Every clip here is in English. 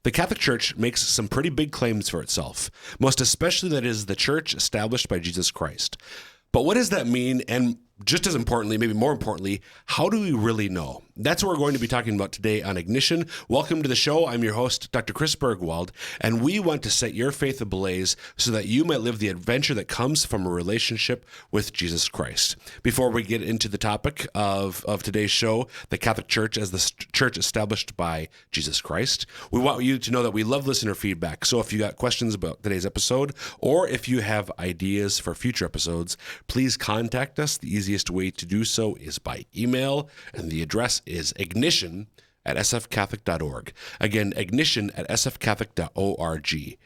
The Catholic Church makes some pretty big claims for itself, most especially that it is the church established by Jesus Christ. But what does that mean? And just as importantly, maybe more importantly, how do we really know? That's what we're going to be talking about today on Ignition. Welcome to the show. I'm your host, Dr. Chris Bergwald, and we want to set your faith ablaze so that you might live the adventure that comes from a relationship with Jesus Christ. Before we get into the topic of today's show, the Catholic Church as the church established by Jesus Christ, we want you to know that we love listener feedback. So if you got questions about today's episode, or if you have ideas for future episodes, please contact us. The easiest way to do so is by email, and the address is ignition@sfcatholic.org. Again, ignition@sfcatholic.org.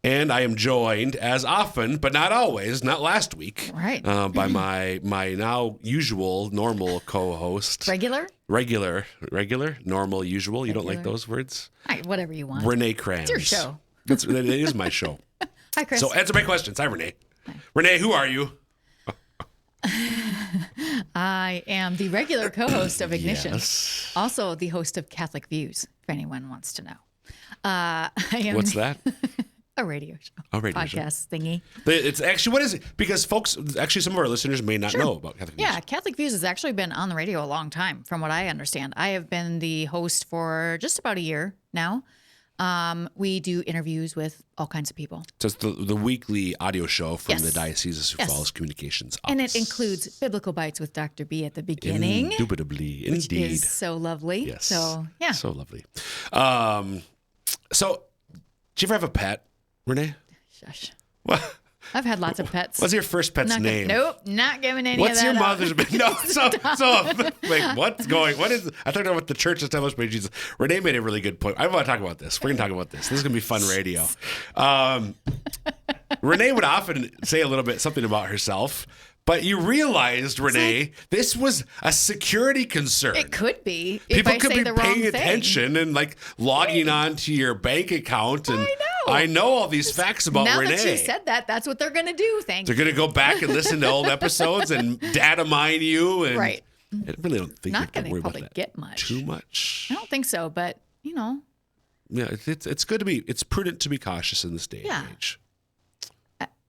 And I am joined, as often, but not always, not last week, right, by my now usual, normal co-host. Regular, normal, usual. You don't like those words? Whatever you want. Renae Kranz. It's your show. It is my show. Hi, Chris. So answer my questions. Hi, Renae. Hi. Renae, who are you? I am the regular co-host of Ignition. Yes. Also the host of Catholic Views, if anyone wants to know. I am What's that? A radio show. A radio podcast thingy. It's actually, what is it? Because folks, actually some of our listeners may not know about Catholic Views. Yeah, Catholic Views has actually been on the radio a long time, from what I understand. I have been the host for just about a year now. We do interviews with all kinds of people. So it's the weekly audio show from Yes. the Diocese of Sioux Yes. Falls Communications Office. And it includes Biblical Bites with Dr. B at the beginning. Indubitably, which indeed. is so lovely. Yes. So, yeah. So lovely. So, did you ever have a pet, Renae? Shush. What? I've had lots of pets. What's your first pet's Not name? Nope, not giving any What's of that your up. mother's No, so wait, what is I thought about the church established by Jesus. Renae made a really good point. I want to talk about this. We're going to talk about this. This is going to be fun radio. Renae would often say a little bit something about herself, but you realized, Renae, this was a security concern. It could be. If People I could say be the wrong paying thing. attention and like logging on to your bank account. And I know all these facts about now Renae. that you said that, that's what they're going to do. Thank They're you. going to go back and listen to old episodes and data mine you. And Right. I really don't think Not you have going to to worry about probably that get much. too much. I don't think so, but you know. Yeah, it's good to be. It's prudent to be cautious in this day and age.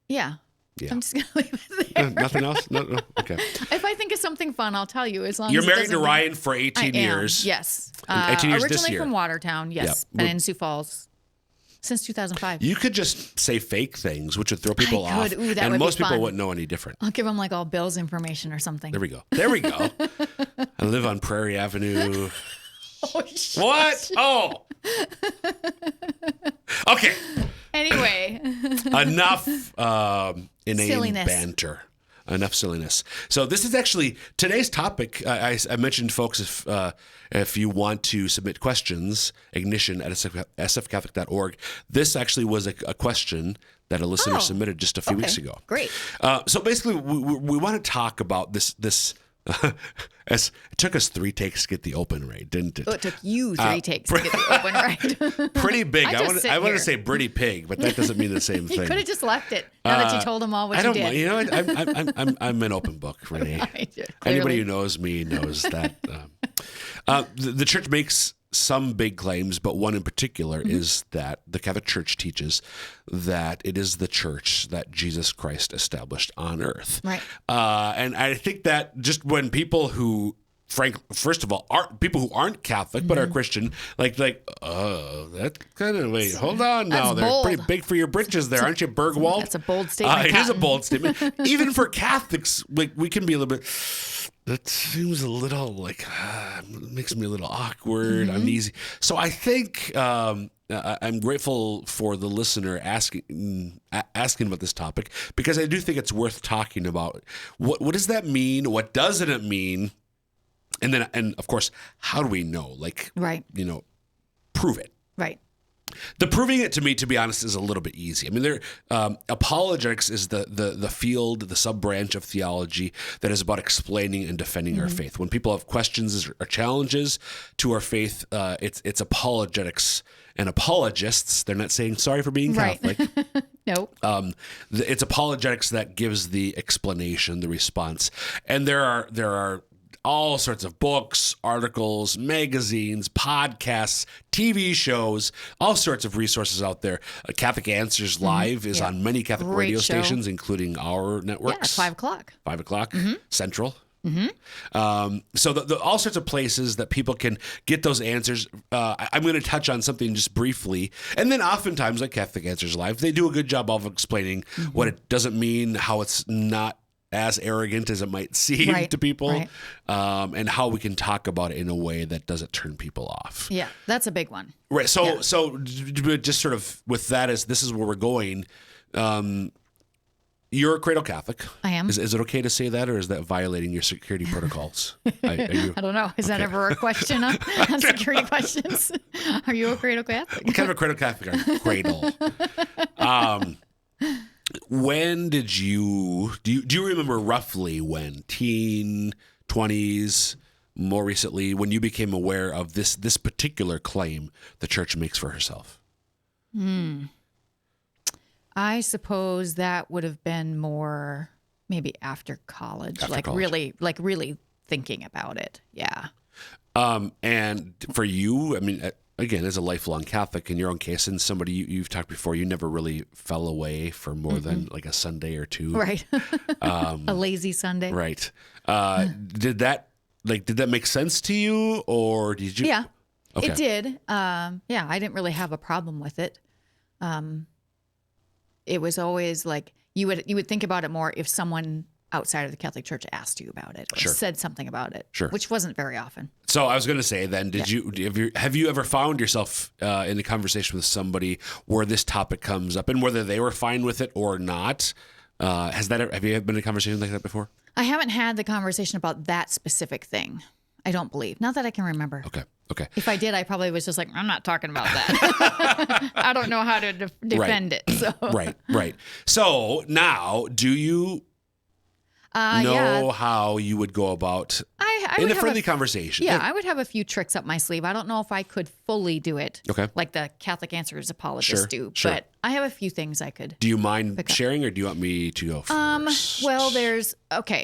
Yeah. Yeah. I'm just going to leave it there. Nothing else? No. Okay. If I think of something fun, I'll tell you. As long You're as it married to doesn't- Ryan for 18 I am, years. Yes. 18 years this originally year. from Watertown. Yes. Yep. Been in Sioux Falls since 2005. You could just say fake things, which would throw people I off. could. Ooh, that and would be most people fun. wouldn't know any different. I'll give them like all Bill's information or something. There we go. I live on Prairie Avenue. Oh, shush. What? Oh. Okay. Anyway. Enough inane Silliness. banter. Enough silliness. So this is actually today's topic. I mentioned, folks, if you want to submit questions, ignition@sfcatholic.org. This actually was a question that a listener submitted just a few weeks ago. Great. So basically, we want to talk about this. As it took us 3 takes to get the open right, didn't it? Oh, it took you 3 takes to get the open right. Pretty big. I just sit I want here. to say pretty pig, but that doesn't mean the same You thing. could have just left it now that you told them all what I you don't did. mind. You know, I'm an open book, Renae. Right, yeah, Anybody clearly. who knows me knows that. The church makes some big claims, but one in particular is that the Catholic Church teaches that it is the church that Jesus Christ established on earth. Right. And I think that just when people who, first of all, people who aren't Catholic but are Christian, that kind of, wait, hold on now. That's They're bold. pretty big for your britches there, aren't you, Bergwald? That's a bold statement, It is a Cotton. bold statement. Even for Catholics, we can be a little bit, that seems a little makes me a little awkward, uneasy. So I think I'm grateful for the listener asking about this topic, because I do think it's worth talking about. What does that mean? What doesn't it mean? And then, of course, how do we know? Right. Prove it. Right. The proving it, to me, to be honest, is a little bit easy. I mean, apologetics is the field, the sub-branch of theology that is about explaining and defending our faith. When people have questions or challenges to our faith, it's apologetics and apologists. They're not saying sorry for being Right. Catholic. Nope. It's apologetics that gives the explanation, the response, and there are all sorts of books, articles, magazines, podcasts, TV shows, all sorts of resources out there. Catholic Answers Live is on many Catholic Great radio show. stations, including our networks. Yeah, 5 o'clock. 5 o'clock Central. So the all sorts of places that people can get those answers. I'm going to touch on something just briefly. And then oftentimes, like Catholic Answers Live, they do a good job of explaining what it doesn't mean, how it's not as arrogant as it might seem to people, and how we can talk about it in a way that doesn't turn people off. Yeah, that's a big one. Right. So just sort of with that, this is where we're going. You're a cradle Catholic. I am. Is it okay to say that, or is that violating your security protocols? I don't know. Is that ever a question on security questions? Are you a cradle Catholic? What kind of a cradle Catholic are you? Cradle. When did you do you remember roughly when, teen, 20s, more recently, when you became aware of this particular claim the church makes for herself? I suppose that would have been more maybe after college, really thinking about it. Yeah. And for you, I mean, again, as a lifelong Catholic, in your own case, and somebody you've talked before, you never really fell away for more than like a Sunday or two. Right. A lazy Sunday. Right. Did that make sense to you, or did you? Yeah, Okay. it did. I didn't really have a problem with it. It was always like you would think about it more if someone outside of the Catholic Church asked you about it or said something about it, which wasn't very often. So I was going to say then, have you ever found yourself in a conversation with somebody where this topic comes up, and whether they were fine with it or not? Have you been in a conversation like that before? I haven't had the conversation about that specific thing. I don't believe. Not that I can remember. Okay. If I did, I probably was just like, I'm not talking about that. I don't know how to defend it. So. Right. So now, do you know how you would go about in a friendly conversation? Yeah, I would have a few tricks up my sleeve. I don't know if I could fully do it like the Catholic Answers apologists do, but I have a few things I could. Do you mind sharing, or do you want me to go first? Well,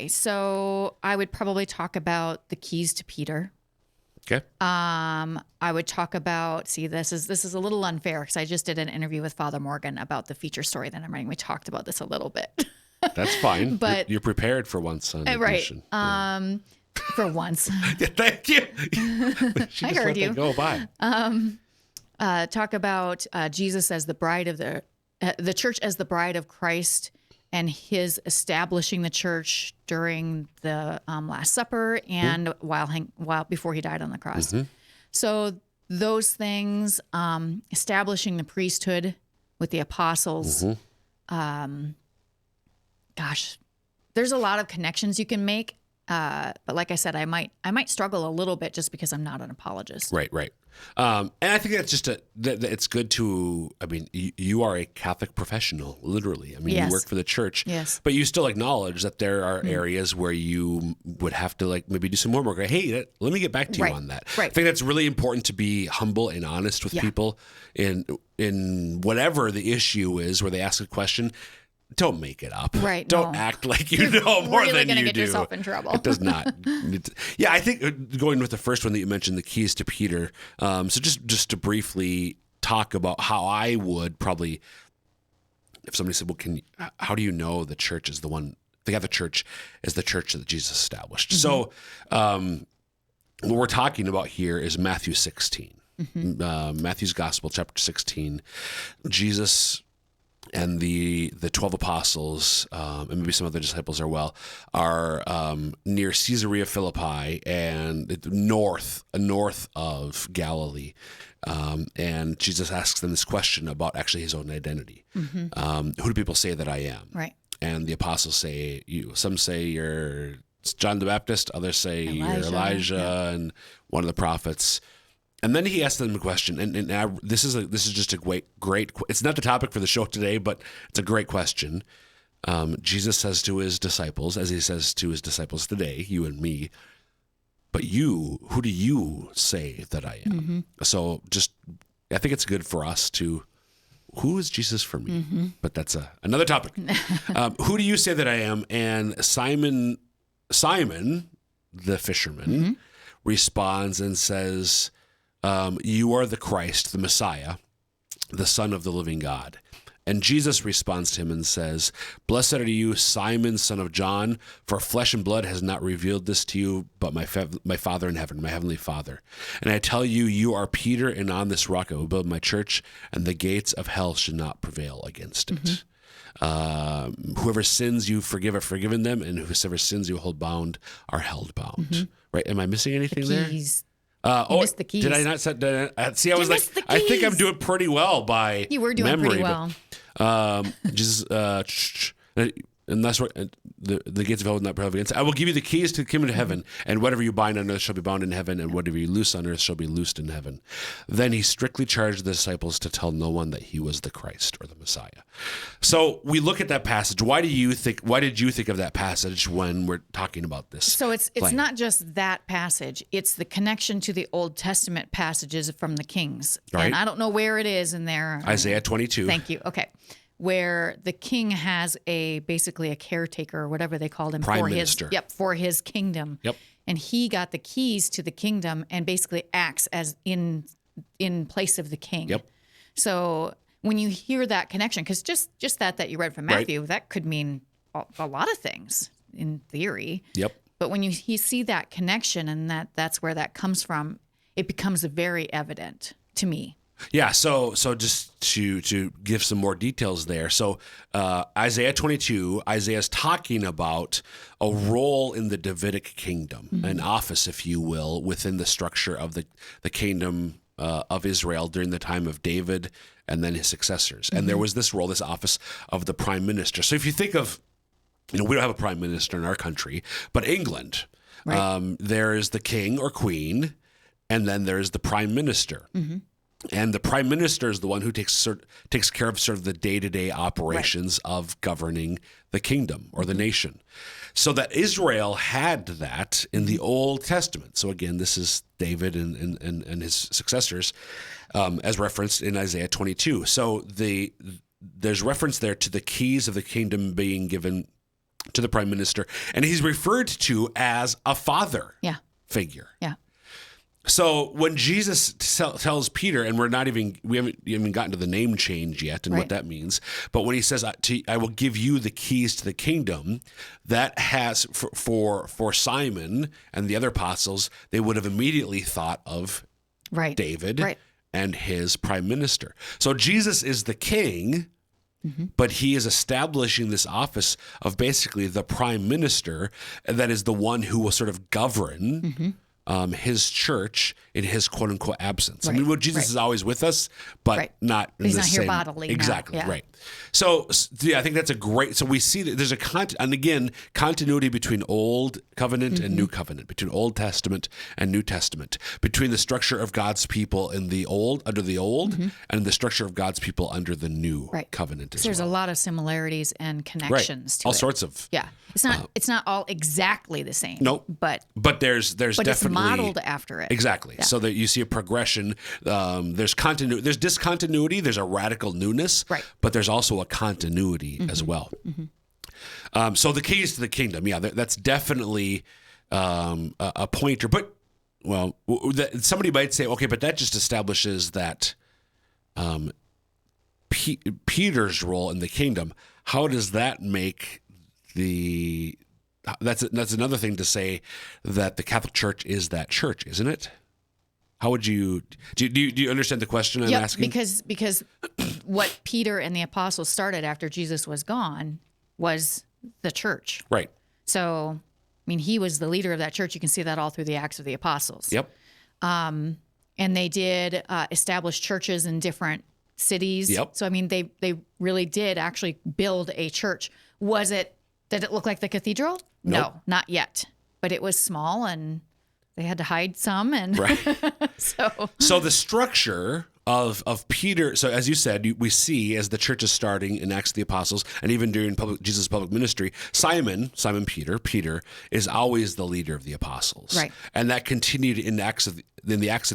so I would probably talk about the keys to Peter. Okay. I would talk about, this is a little unfair because I just did an interview with Father Morgan about the feature story that I'm writing. We talked about this a little bit. That's fine. But you're prepared for once on right. For once. Yeah, thank you. I heard you. Go by. Talk about Jesus as the bride of the church as the bride of Christ, and his establishing the church during the Last Supper and while before he died on the cross. So those things, establishing the priesthood with the apostles. There's a lot of connections you can make. But like I said, I might struggle a little bit just because I'm not an apologist. Right. And I think that's just it's good to, I mean, you are a Catholic professional, literally. I mean, you work for the church, but you still acknowledge that there are areas where you would have to maybe do some more work. Hey, let me get back to you on that. Right. I think that's really important to be humble and honest with people in whatever the issue is where they ask a question. Don't make it up. Right. Don't act like you know more really than gonna you get do. yourself in trouble. It does not. I think going with the first one that you mentioned, the keys to Peter. So just to briefly talk about how I would probably, if somebody said, "Well, how do you know the church is the one? The Catholic Church is the church that Jesus established." So, what we're talking about here is Matthew 16, Matthew's Gospel, chapter 16. Jesus and the 12 apostles, and maybe some other disciples are near Caesarea Philippi and north of Galilee. And Jesus asks them this question about actually his own identity. Who do people say that I am? Right. And the apostles say you. Some say you're John the Baptist. Others say you're Elijah and one of the prophets. And then he asked them a question, and this is just a great. It's not the topic for the show today, but it's a great question. Jesus says to his disciples, as he says to his disciples today, you and me, but you, who do you say that I am? So I think it's good for us to, who is Jesus for me? But that's another topic. Who do you say that I am? And Simon, the fisherman, responds and says, you are the Christ, the Messiah, the Son of the living God. And Jesus responds to him and says, blessed are you, Simon, son of John, for flesh and blood has not revealed this to you, but my Father in heaven, my heavenly Father. And I tell you, you are Peter, and on this rock I will build my church, and the gates of hell should not prevail against it. Whoever sins you forgive are forgiven them, and whoever sins you hold bound are held bound. Right? Am I missing anything there? Missed the keys. Did I not set? See, I was like, I think I'm doing pretty well by You were doing memory, pretty well. Just and that's what the gates of hell will not prevail against. I will give you the keys to the kingdom of heaven, and whatever you bind on earth shall be bound in heaven, and whatever you loose on earth shall be loosed in heaven. Then he strictly charged the disciples to tell no one that he was the Christ or the Messiah. So we look at that passage. Why did you think of that passage when we're talking about this? So it's not just that passage. It's the connection to the Old Testament passages from the Kings. Right. And I don't know where it is in there. Isaiah 22. Thank you. Okay. Where the king has basically a caretaker or whatever they called him Prime minister. For his kingdom. Yep. And he got the keys to the kingdom and basically acts as in place of the king. Yep. So when you hear that connection, because just that you read from Matthew, that could mean a lot of things in theory. Yep. But when you see that connection and that's where that comes from, it becomes very evident to me. Yeah, so just to give some more details there. So Isaiah 22, Isaiah's talking about a role in the Davidic kingdom, an office, if you will, within the structure of the kingdom of Israel during the time of David and then his successors. And there was this role, this office of the prime minister. So if you think of, we don't have a prime minister in our country, but England, there is the king or queen, and then there's the prime minister. And the prime minister is the one who takes care of sort of the day-to-day operations of governing the kingdom or the nation. So that Israel had that in the Old Testament. So again, this is David and his successors, as referenced in Isaiah 22. So there's reference there to the keys of the kingdom being given to the prime minister, and he's referred to as a father figure. Yeah. So when Jesus tells Peter, and we haven't even gotten to the name change yet and what that means, but when he says, I will give you the keys to the kingdom, that has, for Simon and the other apostles, they would have immediately thought of David and his prime minister. So Jesus is the king, but he is establishing this office of basically the prime minister, and that is the one who will sort of govern his church in his quote unquote absence. I mean, Jesus is always with us, but not in He's the not same. here bodily. Exactly. No. Yeah. Right. So I think that's a great, so we see that there's continuity between Old Covenant and New Covenant, between Old Testament and New Testament, between the structure of God's people in the Old, under the Old, and the structure of God's people under the New Covenant as There's well. a lot of similarities and connections to all it. sorts of. Yeah. It's not all exactly the same. Nope. But there's definitely it's modeled after it. Exactly. Yeah. So that you see a progression. There's continuity. There's discontinuity. There's a radical newness. Right. But there's also a continuity as well. So the keys to the kingdom. Yeah, that's definitely a pointer. But somebody might say, okay, but that just establishes that Peter's role in the kingdom. How does that make that's another thing to say that the Catholic Church is that church, isn't it? How would you do you understand the question I'm asking? Because what Peter and the apostles started after Jesus was gone was the church. Right. So, I mean, he was the leader of that church. You can see that all through the Acts of the Apostles. Yep. And they did establish churches in different cities. Yep. So, I mean, they really did actually build a church. Did it look like the cathedral? Nope. No, not yet. But it was small and they had to hide some. And So the structure of Peter, so as you said, we see as the church is starting in Acts of the Apostles and even during Jesus' public ministry, Simon Peter is always the leader of the apostles. Right. And that continued in the Acts of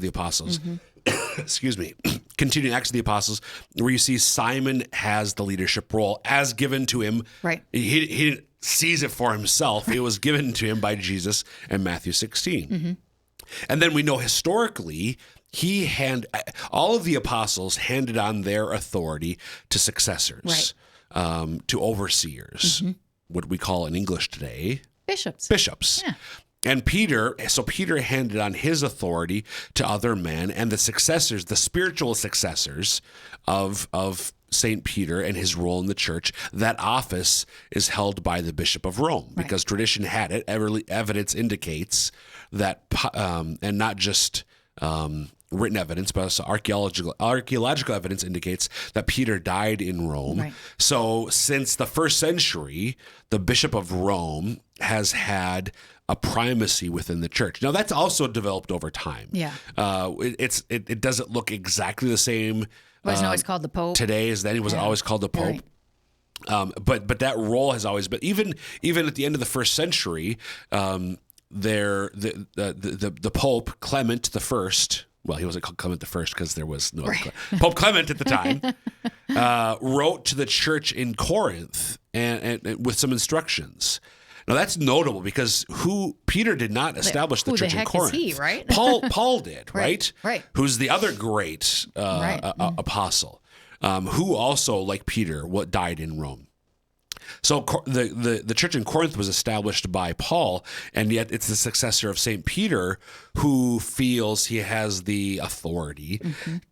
the Apostles. excuse me, continuing Acts of the Apostles, where you see Simon has the leadership role as given to him. Right. He didn't seize it for himself. It was given to him by Jesus in Matthew 16. Mm-hmm. And then we know historically, all of the apostles handed on their authority to successors, to overseers, what we call in English today, bishops. Yeah. And Peter handed on his authority to other men, and the successors, the spiritual successors of St. Peter and his role in the church. That office is held by the Bishop of Rome, because tradition had it. Evidence indicates that, and not just written evidence, but also archaeological evidence indicates that Peter died in Rome. Right. So since the first century, the Bishop of Rome has had a primacy within the church. Now that's also developed over time. Yeah. It doesn't look exactly the same. Wasn't always called the Pope. Today as then. It wasn't always called the Pope. Right. But that role has always been, even at the end of the first century, the Pope Clement the First. Well, he wasn't called Clement the First because there was no other Pope Clement at the time. Wrote to the church in Corinth and with some instructions. Now that's notable because Peter did not establish the church in Corinth. Is he, right? Paul did, right? Right. Who's the other great apostle, who also, like Peter, died in Rome. So the church in Corinth was established by Paul, and yet it's the successor of St. Peter who feels he has the authority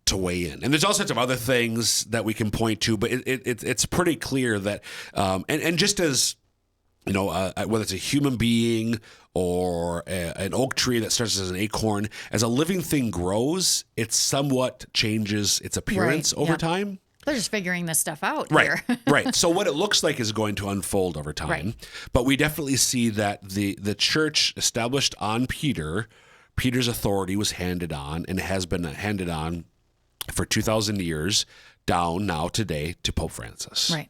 to weigh in. And there's all sorts of other things that we can point to, but it's pretty clear that, and just as, you know, whether it's a human being or an oak tree that starts as an acorn, as a living thing grows, it somewhat changes its appearance over time. They're just figuring this stuff out here. Right. So what it looks like is going to unfold over time. Right. But we definitely see that the church established on Peter's authority was handed on, and has been handed on for 2,000 years down now today to Pope Francis. Right.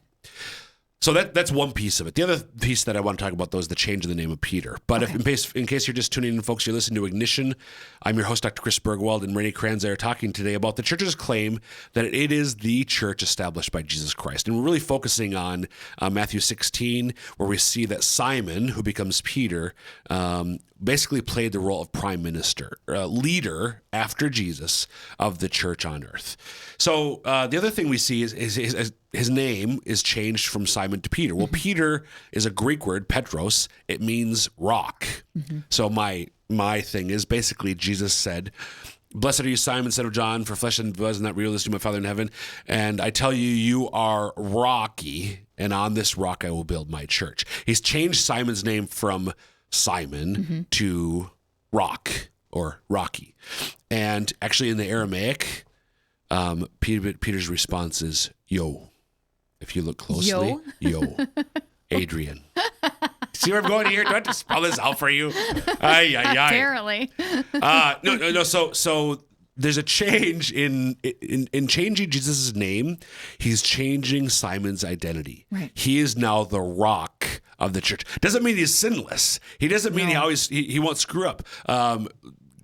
So that's one piece of it. The other piece that I want to talk about, though, is the change in the name of Peter. But if in case you're just tuning in, folks, you're listening to Ignition. I'm your host, Dr. Chris Bergwald, and Renae Kranz are talking today about the church's claim that it is the church established by Jesus Christ. And we're really focusing on Matthew 16, where we see that Simon, who becomes Peter, basically played the role of prime minister, leader after Jesus of the church on earth. So the other thing we see is his name is changed from Simon to Peter. Well, Peter is a Greek word, Petros. It means rock. So my thing is basically Jesus said, "Blessed are you, Simon, son of John, for flesh and blood is not revealed this to my Father in heaven. And I tell you, you are rocky, and on this rock I will build my church." He's changed Simon's name from Simon to Rock or Rocky. And actually in the Aramaic, Peter's response is yo. If you look closely, yo. Adrian. See where I'm going here? Do I have to spell this out for you? Apparently. No. So there's a change in changing Jesus' name. He's changing Simon's identity. Right. He is now the rock of the church. Doesn't mean he's sinless. He doesn't mean he won't screw up.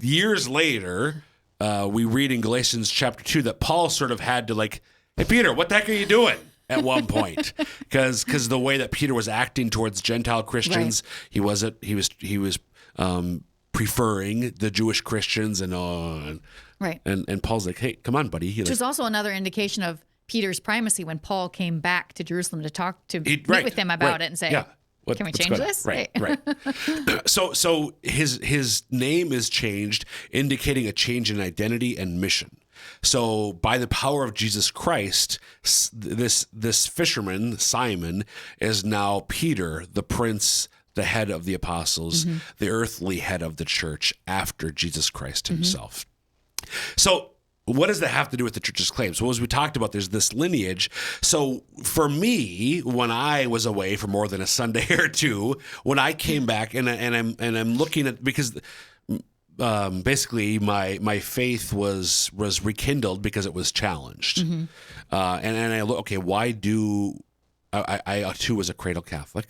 Years later, we read in Galatians chapter 2 that Paul sort of had to hey, Peter, what the heck are you doing? At one point, because the way that Peter was acting towards Gentile Christians, he was preferring the Jewish Christians and Paul's like, hey, come on, buddy. Which is also another indication of Peter's primacy when Paul came back to Jerusalem to meet with him about it and say, can we change this? Right. So his name is changed, indicating a change in identity and mission. So by the power of Jesus Christ, this fisherman, Simon, is now Peter, the prince, the head of the apostles, the earthly head of the church after Jesus Christ himself. So what does that have to do with the church's claims? Well, as we talked about, there's this lineage. So for me, when I was away for more than a Sunday or two, when I came back and I'm looking at, because basically my faith was rekindled because it was challenged. And I look, okay, why do I too was a cradle Catholic?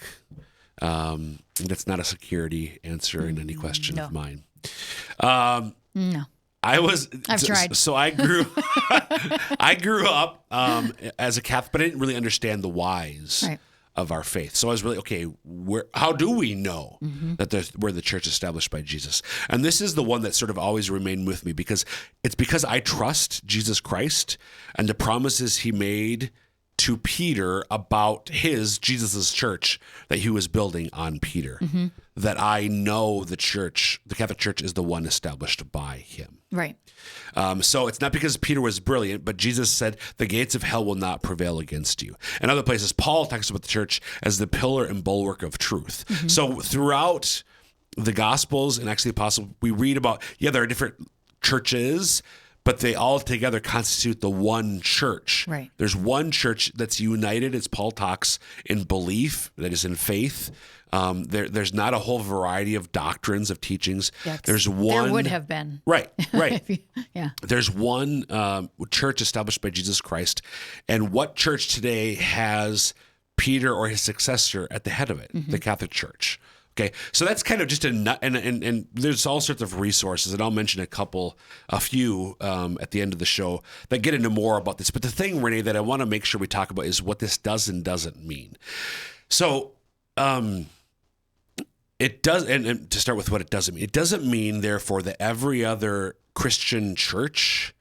That's not a security answer in any question of mine. No. I've tried. So I grew I grew up as a Catholic, but I didn't really understand the whys Right. of our faith. So I was really, okay, how do we know that we're the church established by Jesus? And this is the one that sort of always remained with me, because I trust Jesus Christ and the promises he made to Peter about Jesus's church that he was building on Peter, that I know the Catholic Church is the one established by him. Right. So it's not because Peter was brilliant, but Jesus said the gates of hell will not prevail against you. In other places, Paul talks about the church as the pillar and bulwark of truth. So throughout the Gospels and actually the Apostles, we read about, there are different churches, but they all together constitute the one church. Right. There's one church that's united, as Paul talks, in belief, that is in faith. There's not a whole variety of doctrines, of teachings. Yes. There's one. There would have been. Right. Yeah. There's one church established by Jesus Christ. And what church today has Peter or his successor at the head of it? The Catholic Church. Okay, so that's kind of just and there's all sorts of resources, and I'll mention a few at the end of the show that get into more about this. But the thing, Renae, that I want to make sure we talk about is what this does and doesn't mean. So it does, and to start with what it doesn't mean. It doesn't mean, therefore, that every other Christian church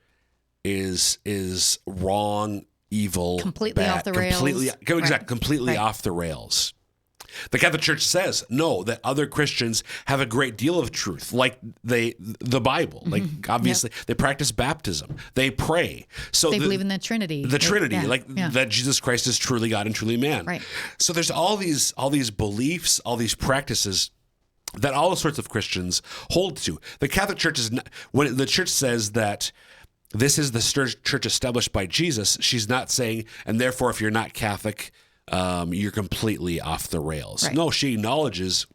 is wrong, evil, completely bad, off the rails. Completely off the rails. The Catholic Church says, no, that other Christians have a great deal of truth, like the Bible. Like, obviously, they practice baptism. They pray. So they believe in the Trinity. The Trinity, that Jesus Christ is truly God and truly man. Right. So there's all these beliefs, all these practices that all sorts of Christians hold to. The Catholic Church is not, when the church says that this is the church established by Jesus, she's not saying, and therefore, if you're not Catholic, you're completely off the rails. Right. No, she acknowledges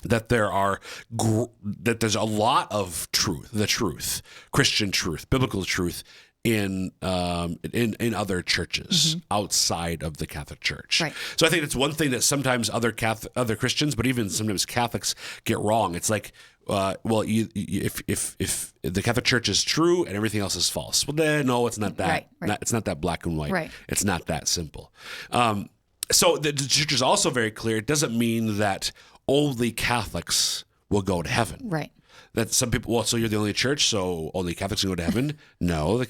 that there's a lot of truth, Christian truth, biblical truth in other churches outside of the Catholic Church. Right. So I think it's one thing that sometimes other Christians, but even sometimes Catholics, get wrong. It's like, if the Catholic Church is true and everything else is false, well, then no, it's not that. Right. It's not that black and white. Right. It's not that simple. So the church is also very clear. It doesn't mean that only Catholics will go to heaven. Right. That some people, so you're the only church, so only Catholics can go to heaven? No, the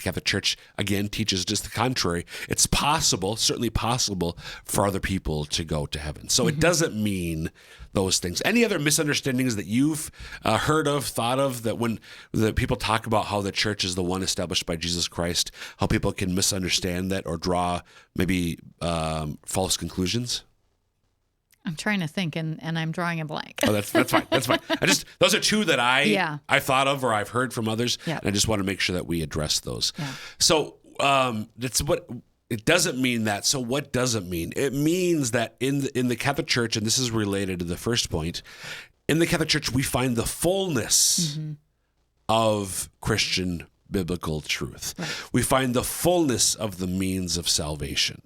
Catholic Church, again, teaches just the contrary. It's possible, certainly possible, for other people to go to heaven. So it doesn't mean those things. Any other misunderstandings that you've heard of, thought of, that when the people talk about how the church is the one established by Jesus Christ, how people can misunderstand that or draw maybe false conclusions? I'm trying to think, and I'm drawing a blank. Oh, that's fine. That's fine. Those are two that I thought of or I've heard from others, Yeah. and I just want to make sure that we address those. Yeah. So that's what it doesn't mean. That. So what does it mean? It means that in the Catholic Church, and this is related to the first point, in the Catholic Church we find the fullness of Christian biblical truth. Right. We find the fullness of the means of salvation.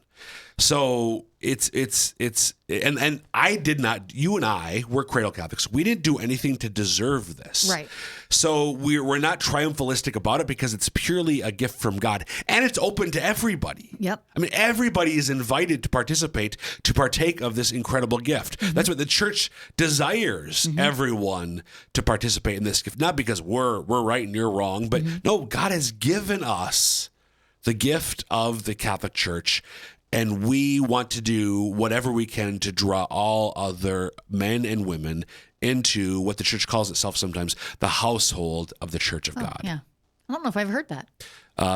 So it's and I did not, you and I, we're cradle Catholics. We didn't do anything to deserve this. Right. So we're not triumphalistic about it because it's purely a gift from God, and it's open to everybody. Yep. I mean, everybody is invited to partake of this incredible gift. That's what the church desires, everyone to participate in this gift, not because we're right and you're wrong, but no, God has given us the gift of the Catholic Church. And we want to do whatever we can to draw all other men and women into what the church calls itself sometimes, the household of the Church of God. Yeah. I don't know if I've heard that.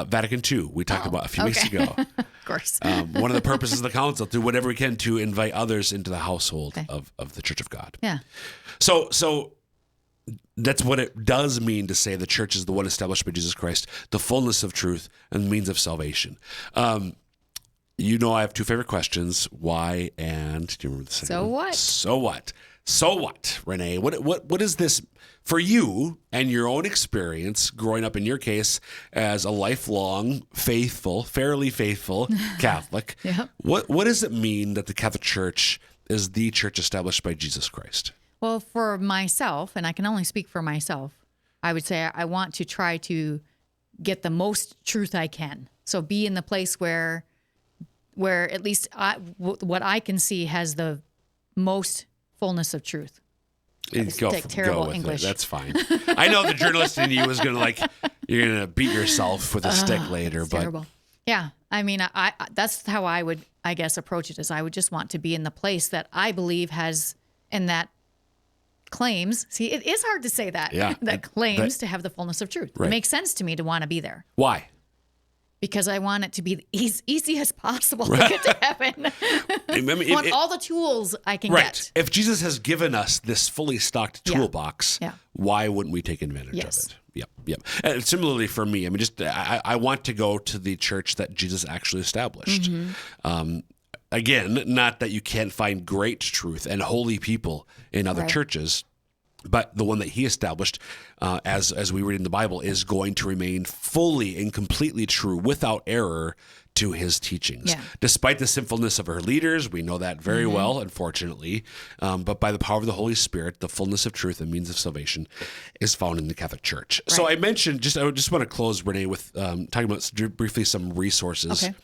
Vatican II, we talked about a few weeks ago. Of course. One of the purposes of the council, to do whatever we can to invite others into the household of the Church of God. Yeah. So that's what it does mean to say the church is the one established by Jesus Christ, the fullness of truth and the means of salvation. You know, I have two favorite questions. Why and do you remember the second So one? what? So what, Renae? What is this for you and your own experience growing up, in your case, as a lifelong, fairly faithful Catholic? Yeah. What does it mean that the Catholic Church is the church established by Jesus Christ? Well, for myself, and I can only speak for myself, I would say I want to try to get the most truth I can. So be in the place where at least what I can see has the most fullness of truth. Terrible with English. It. That's fine. I know the journalist in you is going to you're going to beat yourself with a stick later. But terrible. Yeah. I mean, I that's how I would, I guess, approach it is I would just want to be in the place that I believe has, and that claims, see, it is hard to say that, that claims to have the fullness of truth. Right. It makes sense to me to want to be there. Why? Because I want it to be as easy as possible to get to heaven. I want all the tools I can get. If Jesus has given us this fully stocked toolbox, why wouldn't we take advantage of it? Yep. And similarly for me, I mean, I want to go to the church that Jesus actually established. Again, not that you can't find great truth and holy people in other churches, but the one that he established, as we read in the Bible, is going to remain fully and completely true, without error, to his teachings. Yeah. Despite the sinfulness of her leaders, we know that very well, unfortunately, but by the power of the Holy Spirit, the fullness of truth and means of salvation is found in the Catholic Church. Right. So I mentioned, I just want to close, Renae, with talking about briefly some resources. Okay.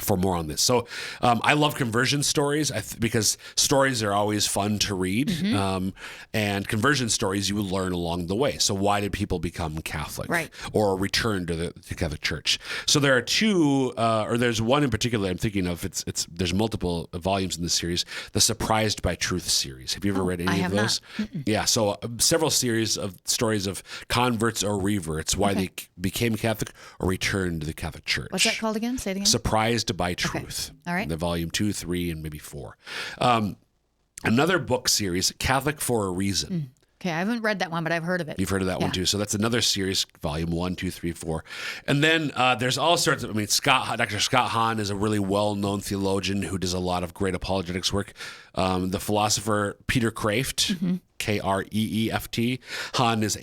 For more on this. So I love conversion stories because stories are always fun to read. And conversion stories you learn along the way. So why did people become Catholic or return to the Catholic Church? So there are two, or there's one in particular I'm thinking of. There's multiple volumes in this series, the Surprised by Truth series. Have you ever read any of those? Yeah. So several series of stories of converts or reverts, why they became Catholic or returned to the Catholic Church. What's that called again? Say it again. Surprised by Truth. Okay. All right. The volume 2, 3, and maybe 4. Another book series, Catholic for a Reason. Okay, I haven't read that one, but I've heard of it. You've heard of that one too. So that's another series, volume 1, 2, 3, 4. And then there's all sorts of, Dr. Scott Hahn is a really well-known theologian who does a lot of great apologetics work. The philosopher Peter Kreeft, Kreeft. Hahn is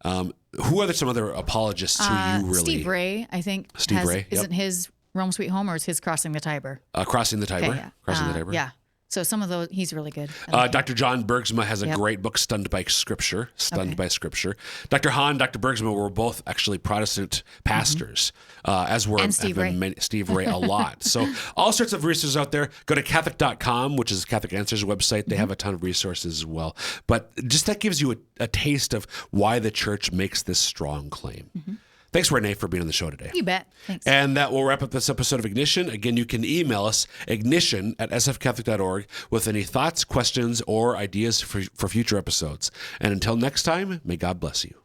Hahn. Who are some other apologists who you really... Steve Ray, I think. Steve Ray, Isn't his Rome Sweet Home, or is his Crossing the Tiber? Crossing the Tiber. Okay, Crossing the Tiber. Yeah. So some of those, he's really good. Dr. John Bergsma has a great book, Stunned by Scripture. By Scripture. Dr. Hahn, Dr. Bergsma were both actually Protestant pastors, as were Steve Ray. Steve Ray a lot. So all sorts of resources out there. Go to Catholic.com, which is Catholic Answers website. They have a ton of resources as well. But just that gives you a taste of why the church makes this strong claim. Thanks, Renae, for being on the show today. You bet. Thanks. And that will wrap up this episode of Ignition. Again, you can email us, ignition@sfcatholic.org, with any thoughts, questions, or ideas for future episodes. And until next time, may God bless you.